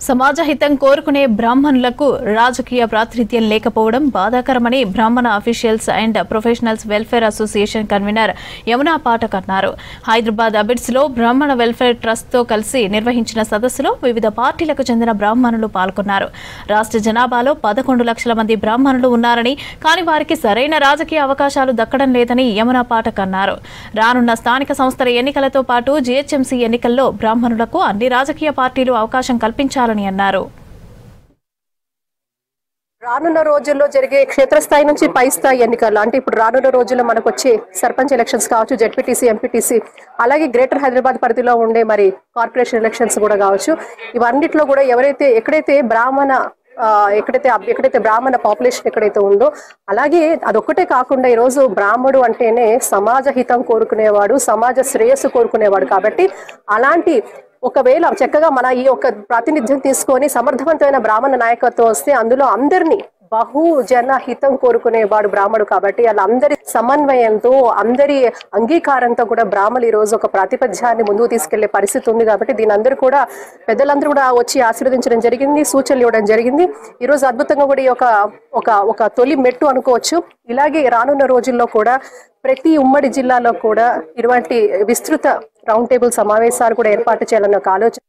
సమాజ హితం కోరుకునే బ్రాహ్మణులకు రాజకీయ ప్రాతినిధ్యం లేకపోవడం బాధాకరమని బ్రాహ్మణ officials and professionals welfare association convener Yamuna Pathak అన్నారు. హైదరాబాద్ అబిడ్స్ లో బ్రాహ్మణ వెల్ఫేర్ ట్రస్ట్ తో కలిసి నిర్వహించిన సదస్సులో వివిధ పార్టీలకు చెందిన బ్రాహ్మణులు పాల్గొన్నారు. రాష్ట్ర జనాభాలో 11 లక్షల మంది బ్రాహ్మణులు ఉన్నారని, కానీ వారికి సరైన రాజకీయ అవకాశాలు దక్కడం లేదని యమునా పాఠక్ అన్నారు. రానున్న స్థానిక సంస్థల ఎన్నికలతో పాటు జీహెచ్ఎంసీ ఎన్నికల్లో బ్రాహ్మణులకు అన్ని రాజకీయ పార్టీలు అవకాశం కల్పించాలని అన్నారు. రానున్న రోజుల్లో జరిగే క్షేత్రస్థాయి నుంచి పై స్థాయి ఎన్నికలు అంటే ఇప్పుడు రానున్న రోజుల్లో మనకు వచ్చే సర్పంచ్ ఎలక్షన్స్ కావచ్చు, జెడ్పీటీసీ, ఎంపీటీసీ, అలాగే గ్రేటర్ హైదరాబాద్ పరిధిలో ఉండే మరి కార్పొరేషన్ ఎలక్షన్స్ కూడా కావచ్చు. ఇవన్నిట్లో కూడా ఎక్కడైతే బ్రాహ్మణ పాపులేషన్ ఎక్కడైతే ఉందో, అలాగే అదొక్కటే కాకుండా ఈరోజు బ్రాహ్మడు అంటేనే సమాజ హితం కోరుకునేవాడు, సమాజ శ్రేయస్సు కోరుకునేవాడు. కాబట్టి అలాంటి ఒకవేళ చక్కగా మన ఈ యొక్క ప్రాతినిధ్యం తీసుకొని సమర్థవంతమైన బ్రాహ్మణ నాయకత్వం వస్తే అందులో అందరినీ బహుజన హితం కోరుకునేవాడు బ్రాహ్మడు. కాబట్టి వాళ్ళందరి సమన్వయంతో, అందరి అంగీకారంతో కూడా బ్రాహ్మణులు ఈ రోజు ఒక ప్రాతిపధ్యాన్ని ముందుకు తీసుకెళ్లే పరిస్థితి ఉంది. కాబట్టి దీని అందరూ కూడా పెద్దలందరూ కూడా వచ్చి ఆశీర్వదించడం జరిగింది, సూచనలు ఇవ్వడం జరిగింది. ఈ రోజు అద్భుతంగా కూడా ఈ ఒక తొలి మెట్టు అనుకోవచ్చు. ఇలాగే రానున్న రోజుల్లో కూడా ప్రతి ఉమ్మడి జిల్లాలో కూడా ఇటువంటి విస్తృత రౌండ్ టేబుల్ సమావేశాలు కూడా ఏర్పాటు చేయాలన్న ఒక ఆలోచన